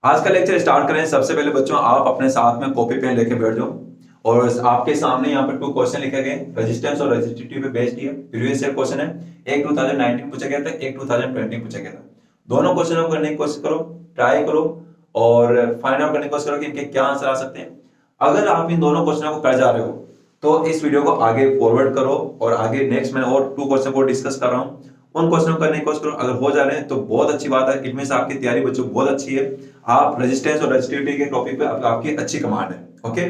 आज का lecture start करें। सबसे पहले बच्चों आप अपने साथ में कॉपी पेन लेके बैठ जाओ और आपके सामने यहाँ पर 2 क्वेश्चन लिखे गए, रेजिस्टेंस और रेजिस्टिविटी पे बेस्ड है। प्रीवियस ईयर क्वेश्चन है, एक 2019 पूछा गया था, एक 2020 पूछा गया था। दोनों क्वेश्चन को करने की कोशिश करो, ट्राई करो और फाइंड आउट करने की कोशिश करो कि इनके क्या आंसर आ सकते हैं। अगर आप इन दोनों क्वेश्चनों को कर जा रहे हो तो इस वीडियो को आगे फॉरवर्ड करो और आगे नेक्स्ट मैं और 2 क्वेश्चन को डिस्कस कर रहा हूँ, उन क्वेश्चन को करने की कोशिश करो। अगर हो जा रहे हैं तो बहुत अच्छी बात है, इट मींस आपकी तैयारी बच्चों बहुत अच्छी है, आप रेजिस्टेंस और रेजिस्टिविटी के टॉपिक पे आपकी अच्छी कमांड है। ओके,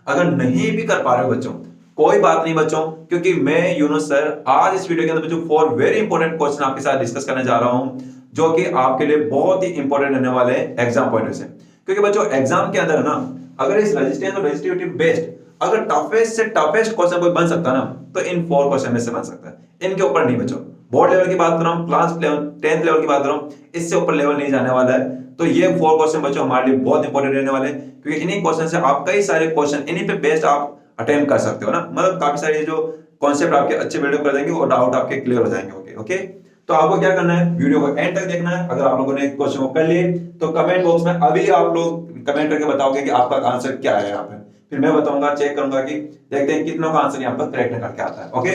अगर नहीं भी कर पा रहे हो बच्चों, कोई बात नहीं बच्चों, क्योंकि मैं यूनुस सर आज इस वीडियो के अंदर बच्चों 4 वेरी इंपॉर्टेंट क्वेश्चन आपके साथ डिस्कस करने जा रहा हूं, जो कि आपके लिए बहुत ही इंपॉर्टेंट रहने वाले हैं एग्जाम पॉइंट से। क्योंकि बच्चों एग्जाम के अंदर ना, अगर इस रेजिस्टेंस और रेजिस्टिविटी बेस्ड अगर टफेस्ट से टफेस्ट क्वेश्चन कोई बन सकता ना, तो इन 4 क्वेश्चन में से बन सकता है। इनके ऊपर नहीं बच्चों, बोर्ड लेवल की बात कर रहा हूं, क्लास लेवल 10th लेवल की बात कर रहा हूं, इससे ऊपर लेवल नहीं जाने वाला है। तो ये 4 क्वेश्चन बच्चों हमारे लिए बहुत इंपॉर्टेंट रहने वाले हैं, क्योंकि इन्हीं क्वेश्चन से आप कई सारे क्वेश्चन इन्हीं पे बेस्ड आप अटेम्प्ट कर सकते हो ना। मतलब काफी सारे जो कॉन्सेप्ट आपके अच्छे बिल्डअप कर देंगे और डाउट आपके क्लियर हो जाएंगे। ओके ओके, तो आपको क्या करना है, वीडियो को एंड तक देखना है। अगर आप लोगों ने क्वेश्चन को कर लिए तो कमेंट बॉक्स में अभी आप लोग कमेंट करके बताओगे कि आपका आंसर क्या है यहाँ पे, फिर मैं बताऊंगा, चेक करूंगा कि देखते हैं कितनों का आंसर यहाँ पर करेक्ट करके आता है। ओके,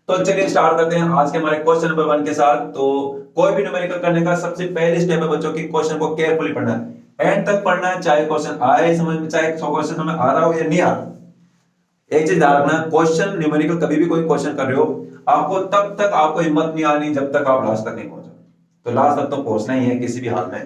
तो चलिए स्टार्ट करते हैं आज के हमारे क्वेश्चन नंबर 1 के साथ। तो कोई भी न्यूमेरिकल करने का सबसे पहले स्टेप है बच्चों की क्वेश्चन को केयरफुली पढ़ना है, एंड तक पढ़ना है, चाहे क्वेश्चन आए समझ में, चाहे क्वेश्चन समझ आ रहा हो या नहीं आ रहा। एक चीज ध्यान रखना, क्वेश्चन न्यूमेरिकल कभी भी कोई क्वेश्चन कर रहे हो, आपको तब तक आपको हिम्मत नहीं आनी जब तक आप लास्ट तक नहीं पहुंचो। तो लास्ट तक तो पहुंचना ही है किसी भी हाल में।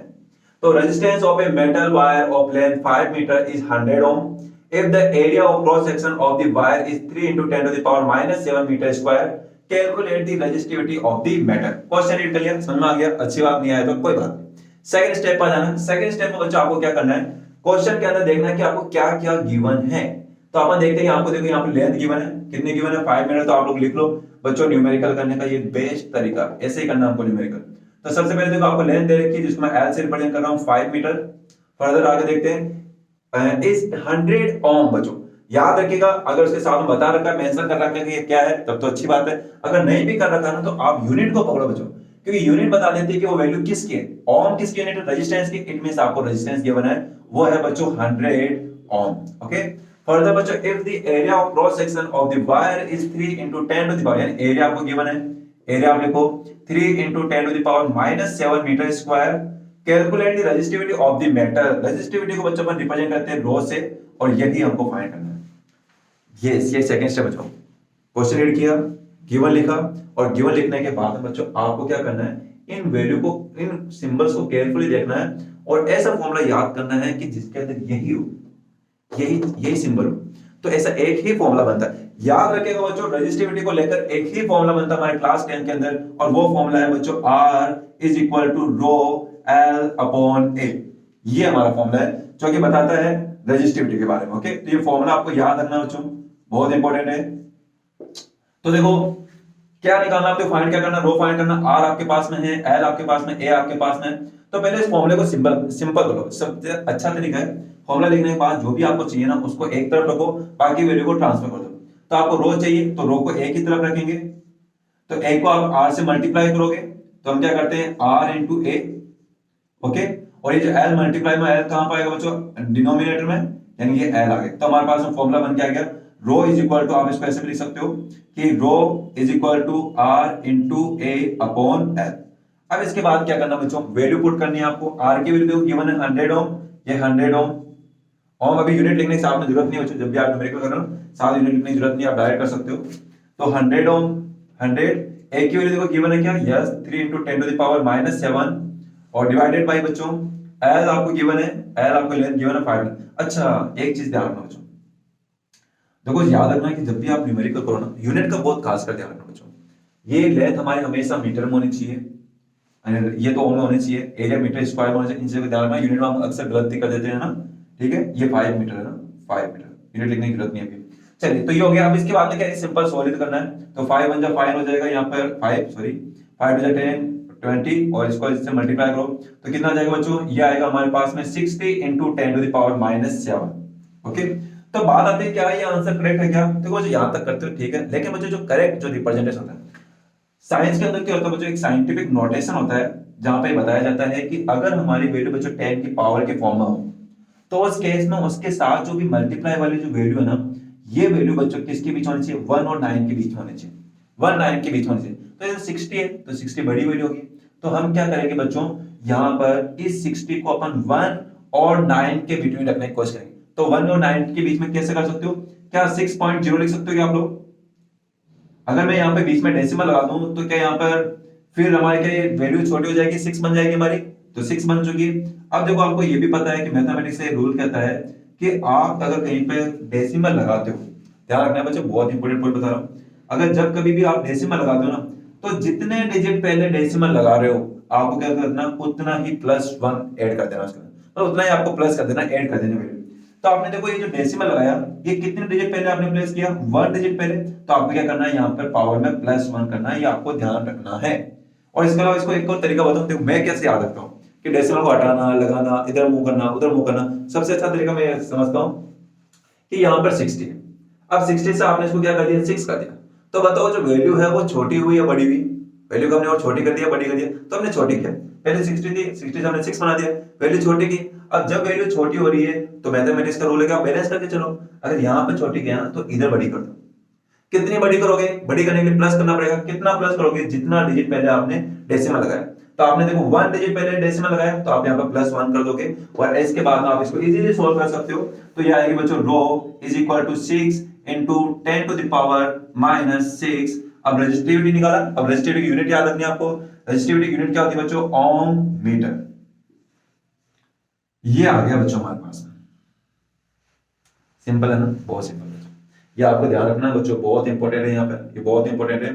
तो resistance of a metal wire of length 5 metre is 100 ohm if the area of cross section of the wire is 3 into 10 to the power minus 7 meter square, calculate the resistivity of the metal। Question read कर लिया, समझ में आ गया, अच्छी बात नहीं आया तो कोई बात नहीं। सेकंड स्टेप पर जाना। सेकंड स्टेप में बच्चों आपको क्या करना है, क्वेश्चन के अंदर देखना है कि आपको क्या क्या गिवन है। तो अपन देखते हैं, आपको देखो यहाँ पे लेंथ गिवन है, कितनी गिवन है 5 मीटर। तो आप लोग लिख लो बच्चों, न्यूमेरिकल करने का ये बेस्ट तरीका, ऐसे ही करना हमको न्यूमेरिकल। तो सबसे पहले देखो आपको लेंथ दे रखी है, जिसको मैं एल से रिप्रेजेंट कर रहा हूँ 5 मीटर। फर्दर आगे देखते हैं इस 100 ओम बच्चों, याद रखिएगा, अगर उसके साथ में बता रखा है, मेंशन कर रखा है कि ये क्या है, तब तो अच्छी बात है। अगर नहीं भी कर रखा है ना, तो आप यूनिट को पकड़ो बच्चों, क्योंकि यूनिट बता देती है कि वो वैल्यू किसकी है। ओम किसकी यूनिट है, रेजिस्टेंस की। इट मींस आपको रेजिस्टेंस गिवन है, वो है बच्चों 100 ओम। ओके, फर्दर बच्चों, if the area of cross section of the wire is 3 into 10 to the power, यानी एरिया आपको गिवन है, एरिया आप लिखो 3 into 10 to the power minus 7 metre square, calculate the resistivity of the metal. Resistivity को बच्चों अपन represent करते हैं रो से, और यही हमको फाइंड करना है। ये सेकंड स्टेप बच्चों, क्वेश्चन रीड किया, गिवन लिखा, और गिवन लिखने के बाद बच्चों आपको क्या करना है, इन वैल्यू को, इन सिंबल्स को केयरफुली देखना है और ऐसा फॉर्मूला याद करना है कि जिसके अंदर यही हो, यही सिंबल हो। तो ऐसा एक ही फॉर्मूला बनता है, याद रखिएगा बच्चों, रेजिस्टिविटी को लेकर एक ही फॉर्मूला बनता है हमारे क्लास 10 के अंदर, और वो फॉर्मूला है बच्चों R is equal to rho L upon A। ये हमारा फॉर्मूला है जो कि बताता है रेजिस्टिविटी के बारे में। ओके, तो ये फॉर्मूला आपको याद रखना बच्चों, बहुत इंपॉर्टेंट है। तो देखो क्या निकालना, आपको फाइंड क्या करना, रो फाइंड करना। R आपके पास में है, L आपके पास में, A आपके पास में। तो पहले इस फॉर्मूले को सिंपल करो। सबसे अच्छा तरीका है, फॉर्मूला लिखने के बाद जो भी आपको चाहिए ना, उसको एक तरफ रखो, बाकी वैल्यू को ट्रांसफर कर दो। तो आपको रो चाहिए तो रो को A की तरफ रखेंगे, तो A को आप R से मल्टीप्लाई करोगे, तो हम क्या करते हैं R इंटू A। ओके, और ये जो L मल्टीप्लाई में L कहां पाएगा बच्चों, डिनोमिनेटर में, यानी ये L आ गया। तो हमारे पास फॉर्मूला बन के आ गया, रो इज इक्वल टू, आप इसको ऐसे भी लिख सकते हो कि rho is equal to R into A upon L। अब इसके बाद क्या करना बच्चों, वैल्यू पुट करनी है आपको। R की वैल्यू देखो गिवन है 100 ओम, ये 100 ओम। ओम अभी यूनिट लिखने की साथ में जरूरत नहीं बच्चों, जब भी आप न्यूमेरिकल कर रहे हो साथ यूनिट लिखने की जरूरत नहीं, आप डायरेक्ट कर सकते हो। तो 100 ओम, 100, A की वैल्यू देखो गिवन है क्या, yes 3 into 10 to the power minus 7, और डिवाइडेड बाय बच्चों L आपको गिवन है, L आपको लेंथ गिवन है 5। अच्छा, एक चीज ध्यान रखना बच्चों, देखो याद रखना कि जब भी आप न्यूमेरिकल करो ना, यूनिट का बहुत खास कर ध्यान रखना बच्चों। ये लेंथ हमारे हमेशा मीटर में होनी चाहिए, ये तो ओम में होनी चाहिए, एरिया मीटर स्क्वायर में होना चाहिए। इनसे ध्यान रखना, यूनिट में हम अक्सर गलती कर देते हैं ना, ठीक है। ये 5 मीटर है ना, 5 मीटर, यूनिट लिखने की जरूरत नहीं है अभी। चलिए, तो ये हो गया। अब इसके बाद में क्या है, सिंपल सॉल्व करना है। तो 5 1 जा 5 हो जाएगा, यहाँ पर 5 2 जा 10 20, और इसको इससे मल्टीप्लाई करो तो कितना आ जाएगा बच्चों, ये आएगा हमारे पास में 60 into 10 to the power minus 7। Okay, तो बात आती है क्या ये आंसर करेक्ट है क्या। देखो जो यहां तक करते हो ठीक है, लेकिन बच्चों जो करेक्ट जो रिप्रेजेंटेशन होता है, साइंस के अंदर क्या होता है बच्चों, एक साइंटिफिक नोटेशन होता है जहां पे बताया जाता है कि अगर हमारी वैल्यू बच्चों 10 की पावर के फॉर्म में हो तो उस केस में उसके साथ जो भी मल्टीप्लाई वाली जो वैल्यू है ना, ये वैल्यू बच्चों किसके बीच होनी चाहिए, 1 और 9 के बीच में होनी चाहिए, 1 9 के बीच में होनी चाहिए। तो ये 60 है तो 60 बड़ी वैल्यू होगी, तो हम क्या करेंगे बच्चों, यहाँ पर इस 60 को अपन 1 और 9 के बिटवीन रखने की कोशिश करेंगे। तो 1 और 9 के बीच में कैसे कर सकते हो, क्या 6.0 लिख सकते हो क्या आप लोग? अगर मैं यहाँ पे बीच में डेसिमल लगा दूं तो क्या यहाँ पर फिर हमारे क्या वैल्यू छोटी हो जाएगी, 6 बन जाएगी हमारी, तो 6 बन चुकी है। अब देखो आपको ये भी पता है कि मैथमेटिक्स से रूल कहता है कि आप अगर कहीं पे डेसिमल लगाते हो, ध्यान रखना बच्चों, बहुत इंपॉर्टेंट पॉइंट बता रहा हूं, अगर जब कभी भी आप डेसिमल लगाते हो ना, तो जितने डिजिट पहले डेसिमल लगा रहे हो आपको क्या करना, उतना ही +1 ऐड कर देना उसके अंदर, तो उतना ही आपको प्लस कर देना, ऐड कर देना वैल्यू। तो आपने देखो ये जो डेसिमल लगाया, ये कितने डिजिट पहले आपने प्लेस किया, 1 डिजिट पहले, तो आपको क्या करना है, यहाँ पर पावर में +1 करना है, ये आपको ध्यान रखना है। और इसके अलावा इसको एक और तरीका बताऊं, देखो मैं कैसे याद रखता हूँ कि डेसिमल को हटाना, लगाना, इधर मूव करना, उधर मूव करना, सबसे अच्छा तरीका मैं समझता हूँ कि यहाँ पर 60 है, अब 60 से आपने इसको क्या कर दिया, 6 कर दिया, तो बताओ जो वैल्यू है वो छोटी हुई या बड़ी हुई, वैल्यू को हमने और छोटी कर दिया, बड़ी कर दिया, तो हमने छोटी किया, पहले 60 थी, 60 से हमने 6 बना दिया, वैल्यू छोटी की। अब जब वैल्यू छोटी हो रही है तो मैथमेटिक्स का रूल है कि आप बैलेंस करके चलो, अगर यहाँ पे छोटी किया ना तो इधर बड़ी कर दो। कितनी बड़ी करोगे, बड़ी करने के लिए प्लस करना पड़ेगा, कितना प्लस करोगे, जितना डिजिट पहले आपने डेसिमल लगाया, तो आपने देखो 1 डिजिट पहले डेसिमल लगाया तो आप यहाँ पर +1 कर दोगे, और इसके बाद में आप इसको इजीली सोल्व कर सकते हो। तो ये आएगी बच्चों रो is equal to 6 into 10 to the power -6। अब रेजिस्टिविटी निकाला, अब रेजिस्टिविटी की यूनिट याद रखनी है आपको, रेजिस्टिविटी की यूनिट क्या होती है बच्चों, ओम मीटर। ये आ गया बच्चों हमारे पास, सिंपल है ना, बहुत सिंपल है। ये आपको ध्यान रखना है बच्चों, बहुत इंपॉर्टेंट है, यहाँ पे ये बहुत इंपॉर्टेंट है,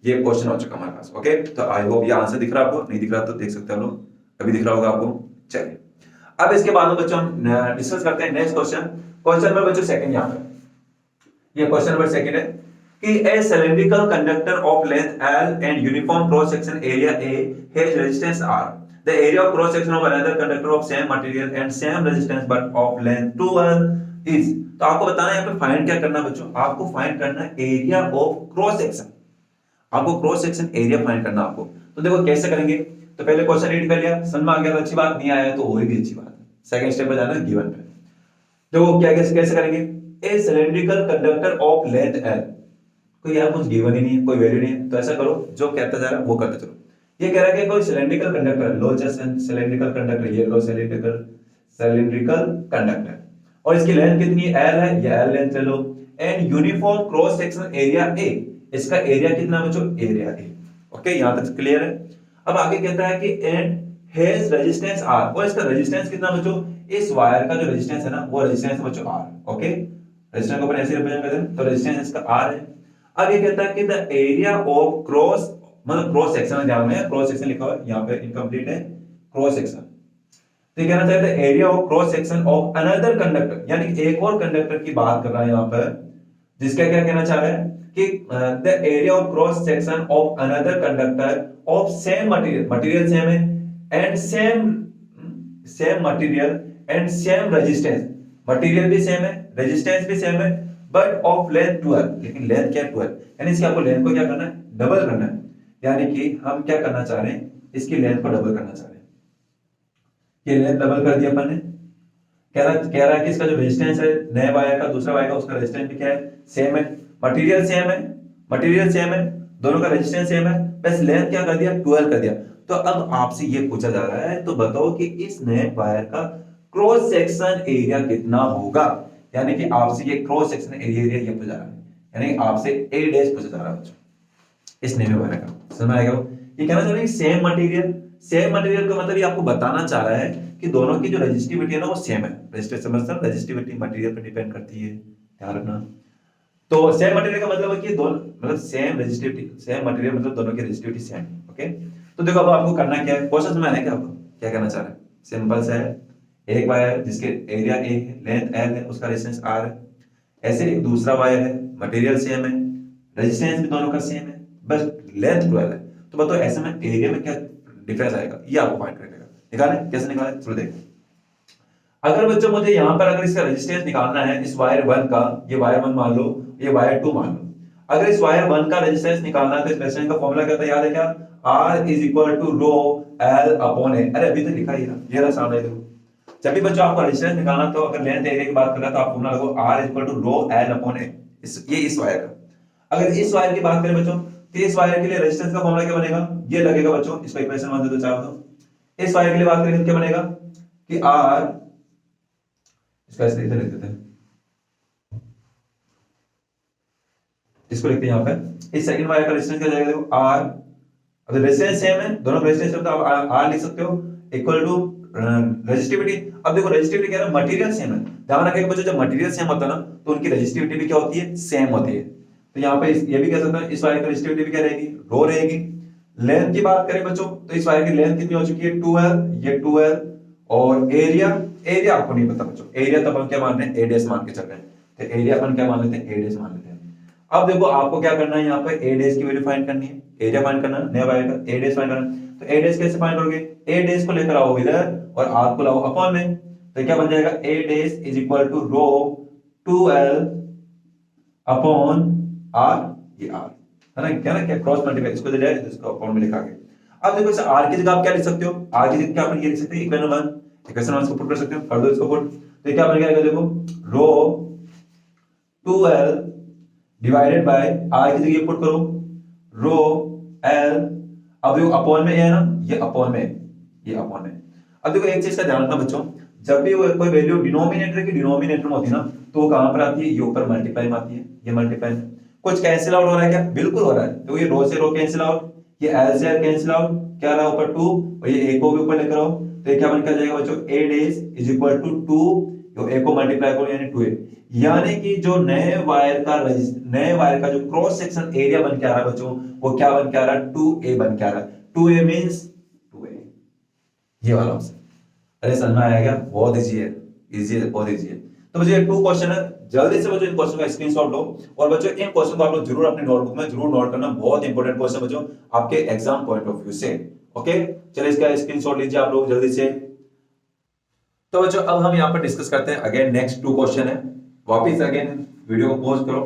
ये क्वेश्चन हो चुका हमारे पास। ओके, तो आई होप ये आंसर दिख रहा है आपको, नहीं दिख रहा तो देख सकते हैं लोग, अभी दिख रहा होगा आपको। चलिए अब इसके बाद में बच्चों हम डिस्कस करते हैं नेक्स्ट क्वेश्चन, क्वेश्चन नंबर बच्चों सेकंड, यहाँ पे ये क्वेश्चन नंबर सेकंड है कि a cylindrical conductor of length L and uniform cross section area A has resistance R, the area of cross section of another conductor of same material and same resistance but of length 2L is। तो आपको बताना है यहाँ पे find क्या करना है बच्चों, आपको फाइंड करना है एरिया ऑफ क्रॉस सेक्शन, आपको क्रॉस सेक्शन एरिया फाइंड करना आपको। तो देखो कैसे करेंगे, तो पहले क्वेश्चन रीड कर लिया, समझ में आ गया तो अच्छी बात, नहीं आया तो और भी अच्छी बात है, सेकंड स्टेप पे जाना है गिवन पे। देखो क्या कैसे करेंगे, a cylindrical conductor of length L, कोई यार कुछ गिवन ही नहीं है, कोई वैल्यू नहीं है, तो ऐसा करो जो कहता जा रहा है वो करते चलो। ये कह रहा है कि कोई सिलिंड्रिकल कंडक्टर, लो जस्ट सिलिंड्रिकल कंडक्टर, ये लो सिलिंड्रिकल कंडक्टर, और इसकी लेंथ कितनी है, L है, ये L लेंथ ले लो, and uniform cross section area A, इसका एरिया कितना बच्चों, एरिया A। ओके, यहां तक क्लियर है। अब आगे कहता है कि एंड हैज रेजिस्टेंस R, और इसका रेजिस्टेंस कितना बच्चों, इस वायर का जो रेजिस्टेंस है ना वो रेजिस्टेंस है बच्चों R। ओके, रेजिस्टेंस को अपन ऐसे रिप्रेजेंट करते हैं, तो रेजिस्टेंस इसका R है। अब ये कहता है कि द एरिया ऑफ क्रॉस, मतलब क्रॉस सेक्शन, ध्यान में क्रॉस सेक्शन लिखा हुआ है यहाँ पे, इनकम्प्लीट है क्रॉस सेक्शन, तो ये कहना चाहते हैं area of cross section of another conductor, यानी कि एक और कंडक्टर की बात कर रहा है यहाँ पर, जिसका क्या कहना चाह रहा है कि the area of cross section of another conductor of same material, material same है, and same material and same resistance, material भी सेम है, रेजिस्टेंस भी सेम है, बट ऑफ लेंथ 12, लेकिन लेंथ क्या है 12, यानी इसकी आपको लेंथ को क्या करना है, डबल करना है, यानी कि हम क्या करना चाह रहे हैं, इसकी लेंथ को डबल करना चाह रहे हैं। ये लेंथ डबल कर दिया अपन ने, कह रहा है कि इसका जो रेजिस्टेंस है नए वायर का, दूसरा वायर का, उसका रेजिस्टेंस भी क्या है, सेम है, मटेरियल सेम है, मटेरियल सेम है, दोनों का रेजिस्टेंस सेम है, बस लेंथ क्या कर दिया, 12 कर दिया। तो अब आपसे ये पूछा जा रहा है, तो बताओ कि इस नए वायर का क्रॉस सेक्शन एरिया कितना होगा, यानी कि आपसे ये क्रॉस सेक्शन एरिया ये पूछा जा रहा है, यानी आपसे A डैश पूछा जा रहा है इस नए वायर का, समझ में आएगा? ये कहना चाह रहा है सेम मटेरियल, सेम मटेरियल का मतलब ये आपको बताना चाह रहा है कि दोनों की जो रेजिस्टिविटी है ना वो सेम है, रेजिस्टिविटी समझते हो, रेजिस्टिविटी मटेरियल पर डिपेंड करती है, ध्यान रखना। तो सेम मटेरियल का मतलब है कि दोनों, मतलब सेम रेजिस्टिविटी, सेम मटेरियल मतलब दोनों की रेजिस्टिविटी सेम। ओके, तो देखो अब आपको करना क्या है, क्वेश्चन में है क्या, आपको क्या करना चाह रहा है, सिंपल सा है, एक वायर जिसके एरिया A है, लेंथ L है, उसका रेजिस्टेंस R है, ऐसे एक दूसरा वायर है, मटेरियल सेम है, रेजिस्टेंस भी दोनों का सेम है, बस लेंथ 12 है, तो बताओ ऐसे में एरिया में क्या डिफरेंस आएगा, ये आपको फाइंड करना है। निकालें, कैसे निकालें, चलो देखो। अगर बच्चों मुझे यहाँ पर अगर इसका रेजिस्टेंस निकालना है, इस वायर 1 का, ये वायर 1 मान लो, ये वायर 2 मान लो, अगर इस वायर 1 का रेजिस्टेंस निकालना है तो इस रेजिस्टेंस का फॉर्मूला क्या था, याद है क्या? R is equal to rho L upon A. अरे अभी तो लिखा ही ना, ये रहा सामने देखो। जब भी बच्चों आपको रेजिस्टेंस निकालना तो अगर लेंथ एरिया की बात कर रहा है तो आप फॉर्मूला लगो R is equal to rho L upon A. ये इस वायर का। अगर इस वायर की बात करें बच्चों तो इस वायर के लिए रेजिस्टेंस का फॉर्मूला क्या बनेगा, ये लगेगा बच्चों, इसको इक्वेशन 1 2 4 दो। इस वायर के लिए बात करें तो क्या बनेगा कि R, इसका ऐसे इधर लिख देते हैं, इसको लिखते हैं यहां पे। इस सेकंड वायर का रेजिस्टेंस क्या जाएगा, देखो R, अगर रेजिस्टेंस सेम है, दोनों का रेजिस्टेंस तो आप R लिख सकते हो इक्वल टू रेजिस्टिविटी। अब देखो रेजिस्टिविटी क्या है, मटेरियल सेम है। ध्यान रखिएगा बच्चों, जब मटेरियल सेम होता है ना तो उनकी रेजिस्टिविटी भी क्या होती है, सेम होती है। तो यहाँ पे ये भी कह सकते हैं इस वायर की रेजिस्टिविटी भी क्या रहेगी, रो रहेगी। लेंथ की बात करें बच्चों तो इस वायर की लेंथ कितनी हो चुकी है, 2L, ये 2L। और एरिया, एरिया आपको नहीं पता बच्चों, एरिया तो अपन क्या मान रहे हैं, एडेस मान के चल रहे हैं। तो एरिया अपन क्या मान लेते हैं, एडेस मान लेते हैं। अब देखो आपको क्या करना है, यहाँ पे ए डेज की वैल्यू फाइंड करनी है, एरिया फाइंड करना है, नया वायर का ए डेज फाइंड करना है। तो ए डेज कैसे फाइंड करोगे, ए डेज को लेकर आओ इधर और आर को लाओ अपॉन में। तो क्या बन जाएगा, A dash is equal to rho 2L upon R, ये आर है ना, क्या ना, क्या क्रॉस मल्टीप्लाई, इसको दे जाए इसको अपॉन में लिखा के। अब देखो इस आर की जगह आप क्या लिख सकते हो, आर की जगह क्या अपन ये लिख सकते हैं इक्वेशन 1, इक्वेशन 1 को पुट कर सकते हो, कर दो इसको पुट। तो क्या बन जाएगा, देखो रो 2L डिवाइडेड बाय आर की जगह पुट करो रो एल। अब देखो अपॉन में है ना, ये अपॉन में, ये अपॉन में। अब देखो एक चीज का ध्यान रखना बच्चों, जब भी वो कोई वैल्यू डिनोमिनेटर की डिनोमिनेटर में होती है ना तो वो कहां पर आती है, ये ऊपर मल्टीप्लाई में आती है, ये मल्टीप्लाई में। कुछ कैंसिल आउट हो रहा है क्या, बिल्कुल हो रहा है। तो ये रो से रो कैंसिल आउट, ये एल से एल कैंसिल आउट, क्या रहा ऊपर 2 और ये ए को भी ऊपर लेकर आओ। तो ये क्या बन के जाएगा बच्चों, ए डेज इज इक्वल टू 2, तो ए को मल्टीप्लाई करो यानी 2a। यानी कि जो नए वायर का जो क्रॉस सेक्शन एरिया बन के आ रहा है बच्चों, वो क्या बन के आ रहा है, 2a बन के आ रहा है। 2a मींस 2a, ये वाला ऑप्शन। अरे समझ में आया क्या, बहुत इजी है, इजी है, बहुत इजी है। तो बच्चों ये 2 क्वेश्चन है, जल्दी से बच्चों इन क्वेश्चन का स्क्रीनशॉट लो और बच्चों इन क्वेश्चन को आप लोग जरूर अपनी नोटबुक में जरूर नोट करना, बहुत इंपॉर्टेंट क्वेश्चन बच्चों आपके एग्जाम पॉइंट ऑफ व्यू से। ओके, चलिए इसका स्क्रीनशॉट लीजिए आप लोग जल्दी से। तो बच्चों अब हम यहाँ पर डिस्कस करते हैं अगेन नेक्स्ट 2 क्वेश्चन है। वापिस अगेन वीडियो को पॉज करो,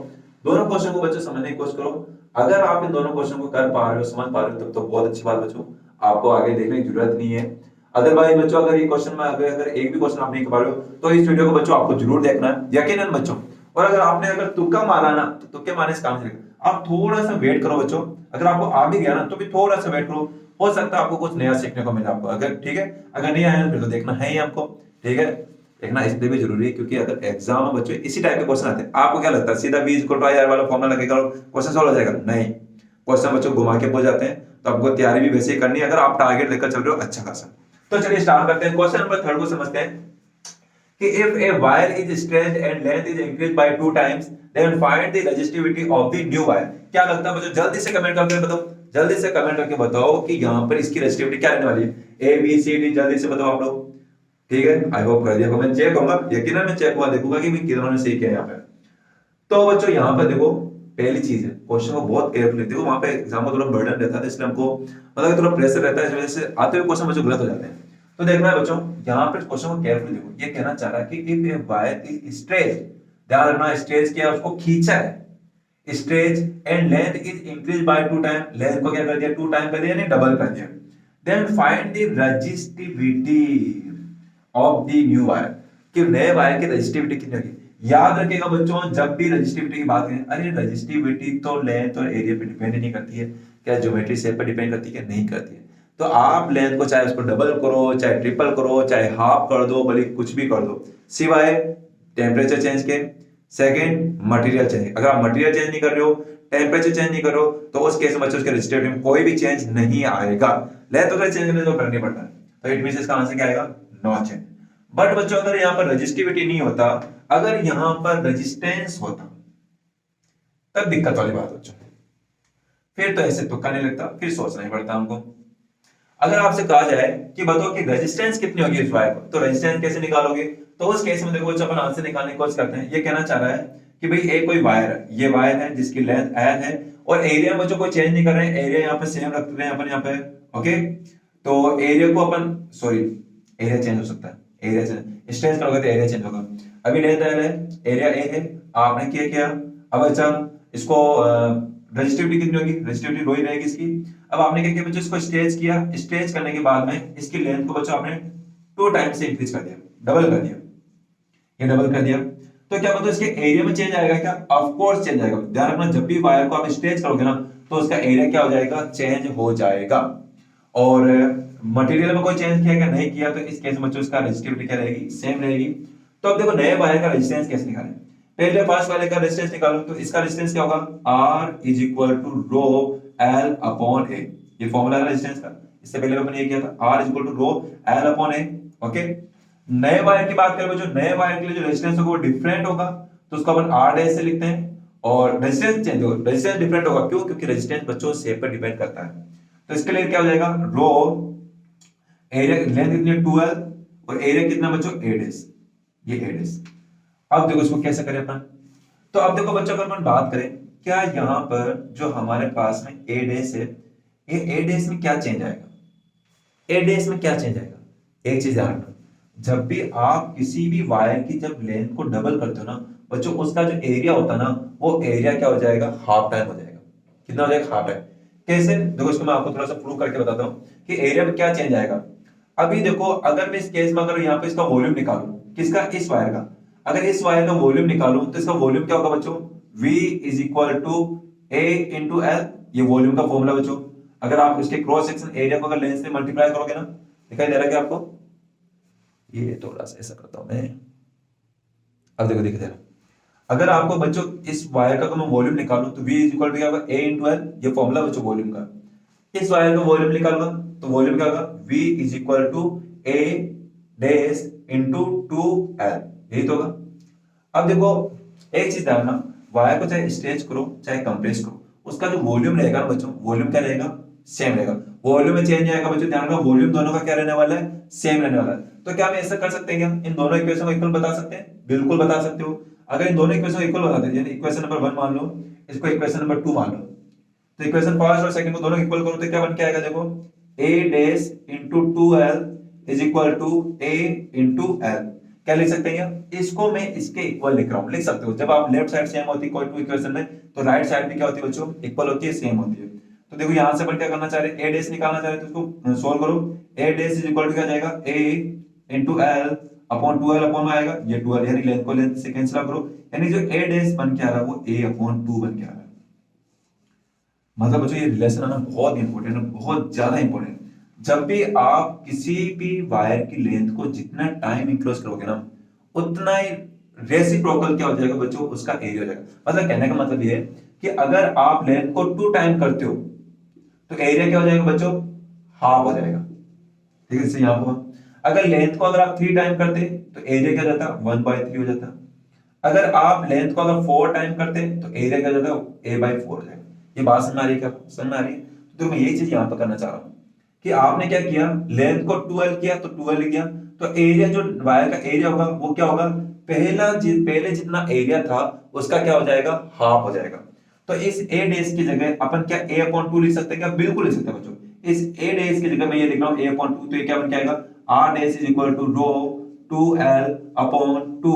दोनों क्वेश्चन को बच्चों समझने की कोशिश करो। अगर आप इन दोनों क्वेश्चन को कर पा रहे हो, समझ पा रहे हो, तब तो बहुत अच्छी बात बच्चों, आपको आगे देखने की जरूरत नहीं है। अदरवाइज बच्चों अगर ये क्वेश्चन में अगर एक भी क्वेश्चन आप नहीं कर पा रहे हो तो इस वीडियो को बच्चों आपको जरूर देखना है, यकीनन बच्चों। और अगर आपने अगर तुक्का मारा ना तो तुक्के मारने से काम नहीं चलेगा, आप थोड़ा सा वेट करो बच्चों। अगर आपको आ भी गया ना तो भी थोड़ा सा वेट करो, हो सकता है आपको कुछ नया सीखने को मिले आपको। अगर ठीक है, अगर नहीं आया फिर तो देखना है ही आपको, ठीक है। देखना इसलिए भी जरूरी है क्योंकि अगर एग्जाम में बच्चों इसी टाइप के क्वेश्चन आते हैं, आपको क्या लगता है सीधा v इक्वल टू आई वाला फॉर्मूला लगेगा और क्वेश्चन सॉल्व हो जाएगा? नहीं, क्वेश्चन बच्चों घुमा के पूछ जाते हैं, तो आपको तैयारी भी वैसे ही करनी है अगर आप टारगेट लेकर चल रहे हो अच्छा खासा। तो चलिए स्टार्ट करते हैं, क्वेश्चन नंबर 3 को समझते हैं कि if a wire is stretched and length is increased by 2 times then find the resistivity of the new wire. क्या लगता है बच्चों, जल्दी से कमेंट करके बताओ, जल्दी से कमेंट करके बताओ कि यहां पर इसकी रेजिस्टिविटी क्या रहने वाली है, ए बी सी डी, जल्दी से बताओ आप लोग, ठीक है। आई होप कर दिया, मैं चेक होगा, यकीनन मैं चेक हुआ देखूंगा कि कितनों ने सही किया यहाँ पे। तो बच्चों यहाँ पर देखो पहली चीज है, क्वेश्चन को बहुत केयरफुली देखो, वहां पे एग्जाम में थोड़ा बर्डन रहता है इसलिए हमको मतलब थोड़ा प्रेशर रहता है, इस वजह से आते हुए क्वेश्चन बच्चों गलत हो जाते हैं। तो देखना है बच्चों यहाँ पे क्वेश्चन को केयरफुली देखो, ये कहना चाह रहा है कि if a wire is stretched, ध्यान रखना स्ट्रेच किया उसको खींचा है, stretch and length is increase by 2 time, length को क्या कर दिया 2 टाइम कर दिया यानी डबल कर दिया। Then find the resistivity of the new wire, कि नए वायर की रेजिस्टिविटी कितनी होगी। याद रखिएगा बच्चों जब भी रेजिस्टिविटी की बात करें, अरे रेजिस्टिविटी तो लेंथ और एरिया पे डिपेंड नहीं करती है, क्या ज्योमेट्री शेप पे डिपेंड करती है, नहीं करती है। तो आप लेंथ को चाहे उसको डबल करो, चाहे ट्रिपल करो, चाहे हाफ कर दो, भले कुछ भी कर दो, सिवाय टेम्परेचर चेंज के। सेकेंड मटेरियल चेंज, अगर आप मटेरियल चेंज नहीं कर रहे हो, टेम्परेचर चेंज नहीं कर रहे हो, तो उस केस में बच्चों उसके रेजिस्टिविटी में कोई भी चेंज नहीं आएगा। लेंथ अगर चेंज करने तो फर्क नहीं पड़ता, तो इट मींस इसका आंसर क्या आएगा, नो चेंज। बट बच्चों अगर यहां पर रेजिस्टिविटी नहीं होता, अगर यहां पर रेजिस्टेंस होता, तब दिक्कत वाली बात बच्चों, फिर तो ऐसे तुक्का नहीं लगता, फिर सोचना ही पड़ता हमको। अगर आपसे कहा जाए कि बताओ कि रेजिस्टेंस कितनी होगी इस वायर पर, तो रेजिस्टेंस कैसे निकालोगे, तो उस केस में देखो अपन आंसर निकालने की कोशिश करते हैं। ये कहना चाह रहा है कि भाई एक कोई वायर है, ये वायर है जिसकी लेंथ एल है और एरिया में जो कोई चेंज नहीं कर रहे हैं, एरिया यहाँ पे सेम रख रहे हैं अपन यहाँ पे, ओके। तो एरिया को अपन एरिया चेंज हो सकता है, एरिया चेंज स्ट्रेच करोगे तो एरिया चेंज होगा। अभी लेंथ एल है, एरिया ए है, आपने क्या किया, अब अच्छा इसको रेजिस्टिविटी कितनी होगी, रेजिस्टिविटी रो ही रहेगी इसकी। अब आपने क्या किया बच्चों, इसको स्ट्रेच किया, स्ट्रेच करने के बाद में इसकी लेंथ को बच्चों आपने 2 टाइम्स से इंक्रीज कर दिया, डबल कर दिया, ये डबल कर दिया। तो क्या मतलब इसके एरिया में चेंज आएगा क्या, ऑफ कोर्स चेंज आएगा। ध्यान रखना जब भी वायर को आप स्ट्रेच करोगे ना तो उसका एरिया क्या हो जाएगा, चेंज हो जाएगा। और मटेरियल में कोई चेंज किया क्या, नहीं किया, तो इस केस में बच्चों इसका रेजिस्टिविटी क्या रहेगी, सेम रहेगी। तो अब देखो नए वायर का रेजिस्टेंस कैसे निकालें, पहले फर्स्ट वाले का रेजिस्टेंस निकालो। तो इसका रेजिस्टेंस क्या होगा, R is equal to rho L upon A, ये फॉर्मूला है रेजिस्टेंस का। इससे पहले अपन ये किया था R is equal to rho L upon A. Okay, नए वायर की बात करें जो नए वायर के लिए जो रेजिस्टेंस होगा वो डिफरेंट होगा, तो उसको अपन R डैश से लिखते हैं। और रेजिस्टेंस चेंज होगा, रेजिस्टेंस डिफरेंट होगा, क्यों, क्योंकि रेजिस्टेंस बच्चों शेप पर डिपेंड करता है। तो इसके लिए क्या हो जाएगा, रो एरिया लेंथ कितनी है 12 और एरिया कितना बच्चों 8 डैश, ये 8 डैश। अब देखो इसको कैसे करें अपन, तो अब देखो बच्चों अगर अपन बात करें, क्या यहाँ पर जो हमारे पास में ए डैश है, ये ए डैश में क्या चेंज आएगा, ए डैश में क्या चेंज आएगा, एक चीज ध्यान रखना, जब भी आप किसी भी वायर की जब लेंथ को डबल करते हो ना बच्चों, उसका जो एरिया होता है ना वो एरिया क्या हो जाएगा, हाफ टाइम हो जाएगा। कितना हो जाएगा, हाफ टाइम। कैसे, देखो इसको मैं आपको थोड़ा सा प्रूव करके बताता हूँ कि एरिया में क्या चेंज आएगा। अभी देखो अगर मैं इस केस में अगर यहाँ पे इसका वॉल्यूम निकालूं, किसका, इस वायर का, अगर इस वायर का वॉल्यूम निकालूं तो इसका वॉल्यूम क्या होगा बच्चों, V is equal to A into L, ये वॉल्यूम का फॉर्मूला बच्चों। अगर आप इसके क्रॉस सेक्शन एरिया को अगर लेंथ से मल्टीप्लाई करोगे ना, दिखाई दे रहा है क्या आपको, ये थोड़ा सा ऐसा करता हूं मैं, अब देखो दिखाई दे रहा है। अगर आपको बच्चों इस वायर का मैं वॉल्यूम निकालूं तो V इज इक्वल टू क्या होगा, A इंटू एल, ये फॉर्मूला बच्चों वॉल्यूम का। इस वायर का वॉल्यूम निकालूंगा तो वॉल्यूम क्या होगा, V is equal to A dash into 2L, यही तो होगा। अब देखो एक चीज ध्यान रखना, वायर को चाहे स्ट्रेच करो चाहे कंप्रेस करो, उसका जो वॉल्यूम रहेगा ना बच्चों, वॉल्यूम क्या रहेगा, सेम रहेगा। वॉल्यूम में चेंज आएगा बच्चों, ध्यान रखना वॉल्यूम दोनों का क्या रहने वाला है, सेम रहने वाला है। तो क्या हम ऐसा कर सकते हैं, क्या इन दोनों इक्वेशन को इक्वल बता सकते हैं, बिल्कुल बता सकते हो। अगर इन दोनों इक्वेशन को इक्वल बता दें, यानी इक्वेशन नंबर 1 मान लो, इसको इक्वेशन नंबर 2 मान लो, तो इक्वेशन फर्स्ट और सेकंड को दोनों इक्वल करो तो क्या बन के आएगा, देखो A dash into 2L is equal to A into L. क्या लिख सकते हैं, इसको मैं इसके इक्वल लिख रहा हूं, लिख सकते हो। जब आप लेफ्ट साइड सेम होती है कोई टू इक्वेशन में, तो राइट साइड भी क्या होती है बच्चों, इक्वल होती है, सेम होती है। तो देखो यहां से अपन क्या करना चाह रहे हैं, A डैश निकालना चाह रहे हैं, तो इसको सोल्व करो। A dash is equal to क्या जाएगा, A into L upon 2L upon में आएगा, ये 2L यानी लेंथ को लेंथ से कैंसिल करो, यानी जो A डैश बन के आ रहा है वो A अपॉन 2 बन के आ रहा है। मतलब बच्चों ये रिलेशन आना बहुत इंपॉर्टेंट है, बहुत ज्यादा इंपॉर्टेंट। जब भी आप किसी भी वायर की लेंथ को जितना टाइम इंक्रीज करोगे ना, उतना ही रेसिप्रोकल क्या हो जाएगा बच्चों, उसका एरिया हो जाएगा। मतलब कहने का मतलब ये है कि अगर आप लेंथ को 2 टाइम करते हो तो एरिया क्या हो जाएगा बच्चों, हाफ हो जाएगा। ठीक है, इससे यहां पर अगर लेंथ को अगर आप 3 टाइम करते तो एरिया क्या जाता, 1/3 हो जाता। अगर आप लेंथ को अगर 4 टाइम करते तो एरिया क्या जाता, A/4 हो जाएगा। ये बात समझ आ रही है, क्या समझ में आ रही है। तो मैं यही चीज यहां पर करना चाह रहा हूं कि आपने क्या किया, लेंथ को 12 किया तो 12 लिख दिया, तो एरिया जो वायर का एरिया होगा वो क्या होगा, पहले जितना एरिया था उसका क्या हो जाएगा, हाफ हो जाएगा। तो इस A डैश की जगह अपन क्या A/2 लिख सकते हैं, क्या बिल्कुल लिख सकते हैं बच्चों। इस A डैश की जगह मैं ये लिख रहा हूं A/2, तो ये क्या बन के आएगा, R dash is equal to rho 2L upon 2,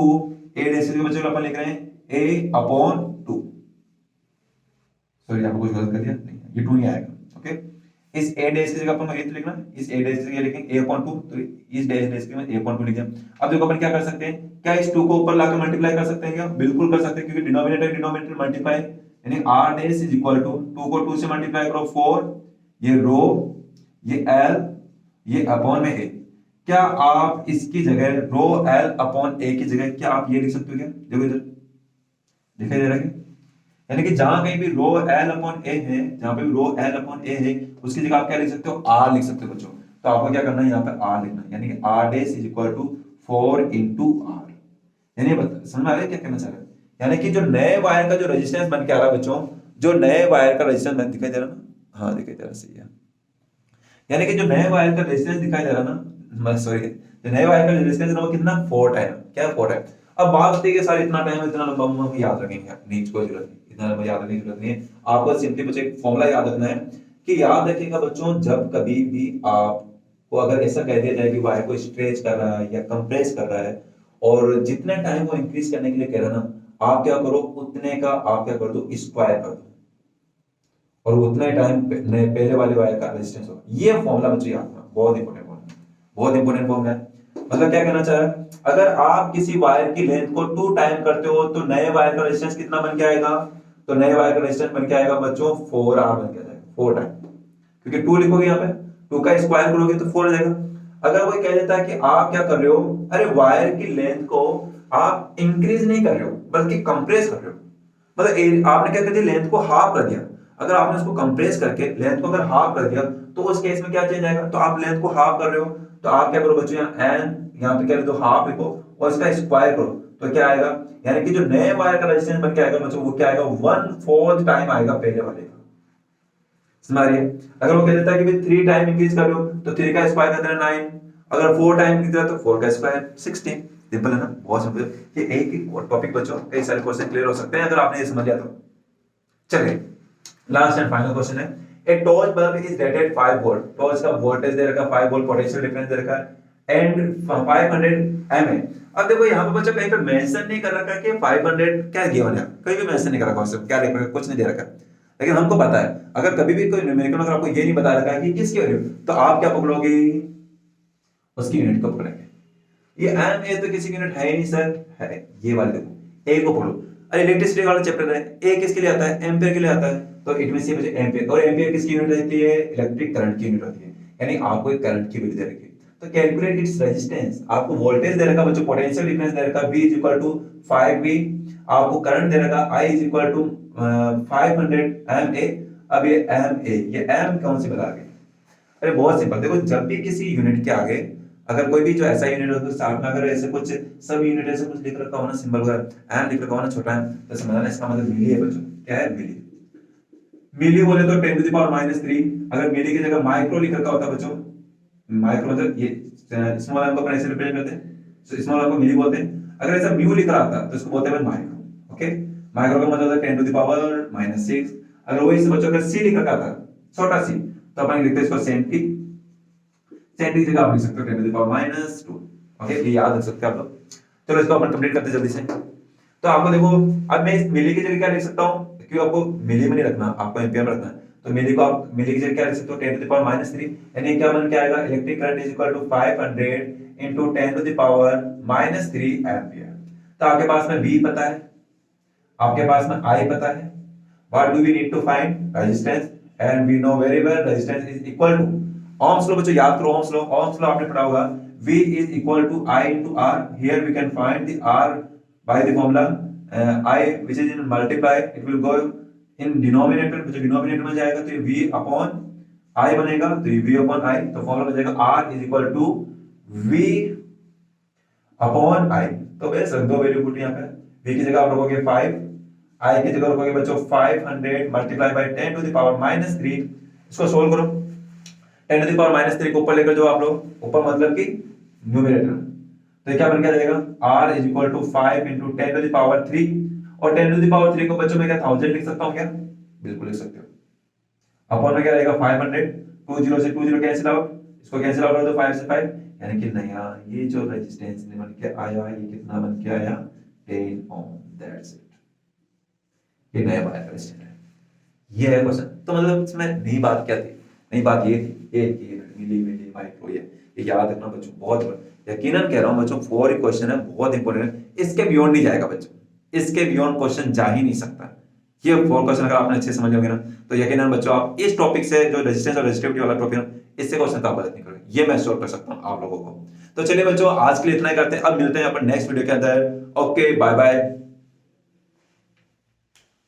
A dash की बच्चों अपन लिख रहे हैं A/2। सॉरी यहाँ पे कुछ गलत कर दिया, नहीं ये 2 ही आएगा। ओके, इस A डैश की जगह अपन ये तो लिखना, इस A डैश की जगह लिखेंगे A/2, तो इस डैश की मैं A/2 लिख दिया। अब देखो अपन क्या कर सकते हैं, क्या इस 2 को ऊपर लाकर मल्टीप्लाई कर सकते हैं, क्या बिल्कुल कर सकते हैं, क्योंकि डिनोमिनेटर मल्टीप्लाई, यानी R dash is equal to 2 को 2 से मल्टीप्लाई करो 4, ये रो, ये L, ये अपॉन में A। क्या आप इसकी जगह रो L अपॉन A की जगह क्या आप ये लिख सकते हो, क्या देखो इधर दिखाई दे रहा है, यानी कि जहां कहीं भी रो L अपॉन A है, जहां पे भी रो L अपॉन A है, उसकी जगह आप क्या लिख सकते हो, R लिख सकते हो बच्चों। तो आपको क्या करना है, यहाँ पे R लिखना है, यानी कि R dash is equal to 4 into R। यानी समझ में आ रहा है क्या कहना चाह रहा है, यानी कि जो नए वायर का जो रेजिस्टेंस बन के आ रहा है बच्चों, जो नए वायर का रेजिस्टेंस दिखाई दे रहा ना, हाँ दिखाई दे रहा, सही है। यानी कि जो नए वायर का रेजिस्टेंस दिखाई दे रहा ना, सॉरी, जो नए वायर का रेजिस्टेंस है वो कितना, 4 टाइम, क्या 4 टाइम। अब बात होती है कि सर इतना टाइम इतना लंबा हम याद रखेंगे, नहीं कोई जरूरत नहीं, इतना लंबा याद रखने की जरूरत नहीं है। आपको सिंपली बस एक फॉर्मूला याद रखना है कि याद रखिएगा बच्चों, जब कभी भी आपको अगर ऐसा कह दिया जाए कि वायर को स्ट्रेच कर रहा है या कंप्रेस कर रहा है और जितने टाइम वो इंक्रीज करने के लिए कह रहा है ना, आप क्या करो उतने का आप क्या कर दो स्क्वायर कर दो और उतने टाइम पहले वाले वायर का रेजिस्टेंस होगा। ये फॉर्मूला बच्चों याद रखना, बहुत इंपॉर्टेंट फॉर्मूला, बहुत इंपॉर्टेंट फॉर्मूला है। मतलब क्या कहना चाह रहा है, अगर आप किसी वायर की लेंथ को 2 टाइम करते हो तो नए वायर का रेजिस्टेंस कितना बन के आएगा, तो नए वायर का रेजिस्टेंस बन के आएगा बच्चों 4R बन के आएगा, 4 टाइम, क्योंकि 2 लिखोगे यहाँ पे, 2 का स्क्वायर करोगे तो 4 आ जाएगा। अगर कोई कह देता है कि आप क्या कर रहे हो, अरे वायर की लेंथ को आप इंक्रीज नहीं कर रहे हो बल्कि कंप्रेस कर रहे हो, मतलब आपने क्या कर दिया, लेंथ को हाफ कर दिया। अगर आपने उसको कंप्रेस करके लेंथ को अगर हाफ कर दिया तो उस केस में क्या चेंज आएगा, तो आप लेंथ को हाफ कर रहे हो तो आप क्या करो बच्चों, यहाँ एन यहाँ पे क्या लिखो हाफ लिखो और इसका स्क्वायर करो तो क्या आएगा, यानी कि जो नए वायर का रेजिस्टेंस बन के आएगा बच्चों वो क्या आएगा, 1/4 टाइम आएगा पहले वाले का। समझ रही है। अगर वो कह देता है कि भाई 3 टाइम इंक्रीज कर लो तो 3 का स्क्वायर कर देना 9, अगर 4 टाइम इंक्रीज करा तो 4 का स्क्वायर 16। सिंपल है ना, बहुत सिंपल। ये एक ही टॉपिक बच्चों कई सारे क्वेश्चन क्लियर हो सकते हैं अगर आपने ये समझ लिया तो। चलिए लास्ट एंड फाइनल क्वेश्चन है, a torch bulb is rated 5 volt, torch का वोल्टेज दे रखा है 5 वोल्ट, पोटेंशियल डिफरेंस दे रखा है एंड 500 mA। अब देखो यहाँ पे बच्चों कहीं पे मेंशन नहीं कर रखा है कि 500 क्या गिवन है, कहीं भी मेंशन नहीं कर रखा है, क्या लिख रखा है कुछ नहीं दे रखा है, लेकिन हमको पता है अगर कभी भी कोई न्यूमेरिकल अगर आपको ये नहीं बता रखा है कि किसकी वैल्यू, तो आप क्या पकड़ोगे, उसकी यूनिट को पकड़ेंगे। ये mA तो किसी की यूनिट है ही नहीं सर, है ये वाले देखो ए को पकड़ो, अरे इलेक्ट्रिसिटी वाला चैप्टर है, ए किसके लिए आता है, एम्पियर के लिए आता है, तो इट मींस ये मुझे एम्पियर, और एम्पियर किसकी यूनिट रहती है, इलेक्ट्रिक करंट की यूनिट होती है, यानी आपको एक करंट की वैल्यू दे रखी है तो कैलकुलेट इट्स रेजिस्टेंस। आपको वोल्टेज दे रखा बच्चों, पोटेंशियल डिफरेंस दे रखा V = 5V, आपको करंट दे रखा I = 500 mA। अब ये mA, ये m कौन सी बता गए, अरे बहुत सिंपल, देखो जब भी किसी यूनिट के आगे अगर कोई भी जो ऐसा यूनिट हो तो साथ में अगर ऐसे कुछ सब यूनिट ऐसे कुछ लिख रखा हो ना, सिंबल वगैरह एम लिख रखा हो ना छोटा एम, तो समझना इसका मतलब मिली है बच्चों, क्या है मिली। मिली बोले तो 10⁻³ अगर मिली की जगह माइक्रो लिख रखा होता बच्चों, माइक्रो मतलब ये स्मॉल एम को अपन ऐसे रिप्रेजेंट करते हैं, तो स्मॉल एम को मिली बोलते हैं। अगर ऐसा म्यू लिख रहा होता तो इसको बोलते हैं माइक्रो। ओके, माइक्रो का मतलब होता है 10⁻⁻⁶। अगर वही से बच्चों अगर सी लिख रखा था छोटा सी तो अपन लिखते हैं इसको सेंटी, सेंटी की जगह आप लिख सकते हो 10⁻²। ओके, ये याद रख सकते हैं आप लोग। चलो इसको अपन कंप्लीट करते हैं जल्दी से। तो आपको देखो अब मैं इस मिली की जगह क्या लिख सकता हूं, क्योंकि आपको मिली में नहीं रखना, आपको एम्पियर में रखना है, तो मिली को आप मिली की जगह क्या लिख सकते हो 10⁻³ यानी क्या बन के आएगा, electric current is equal to 500 into 10⁻³ ampere. तो आपके पास में V पता है, आपके पास में I पता है, what do we need to find, resistance, and we know very well resistance is equal to ohm's law. बच्चों याद करो ओम्स लॉ, ओम्स लॉ आपने पढ़ा होगा, V is equal to I into R। Here we can find the R by the formula I which is in multiply, it will go in denominator, जो denominator में जाएगा तो ये V upon I बनेगा, तो ये V upon I, तो formula बन जाएगा R is equal to V upon I। तो बस दो वैल्यू पुट यहाँ पे, V की जगह आप रखोगे 5, I की जगह रखोगे बच्चों 500 मल्टीप्लाई बाय 10⁻³ इसको सोल्व करो। 10⁻³ को ऊपर लेकर जो आप लोग ऊपर मतलब कि न्यूमरेटर, तो क्या बन के जाएगा R is equal to 5 into 10⁻³ और 10⁻³ को बच्चों में क्या 1000 लिख सकता हूं क्या, बिल्कुल लिख सकते हो। अपॉन में क्या रहेगा 500, 20 से 20 कैंसिल आउट, इसको कैंसिल आउट कर दो 5 से 5, यानी कि नया ये जो रेजिस्टेंस बन के आया ये कितना बन के आया 10 ओम, दैट्स इट, ये नया वायर रेजिस्टेंस है। ये है क्वेश्चन। तो मतलब इसमें नई बात क्या थी, नई बात ये थी ये मिली मिली माइक्रो, ये याद रखना बच्चों, बहुत यकीनन कह रहा हूं बच्चों 4 क्वेश्चन है, बहुत इंपॉर्टेंट है, इसके बियॉन्ड नहीं जाएगा बच्चों, इसके बियॉन्ड क्वेश्चन जा ही नहीं सकता। ये 4 क्वेश्चन अगर आपने अच्छे समझ लोगे ना तो यकीनन बच्चों आप इस टॉपिक से जो रेजिस्टेंस और रेजिस्टिविटी वाला टॉपिक है इससे क्वेश्चन का गलत नहीं करोगे, ये मैं श्योर कर सकता हूं आप लोगों को। तो चलिए बच्चों आज के लिए इतना ही करते हैं, अब मिलते हैं अपन नेक्स्ट वीडियो के अंदर। Okay bye bye.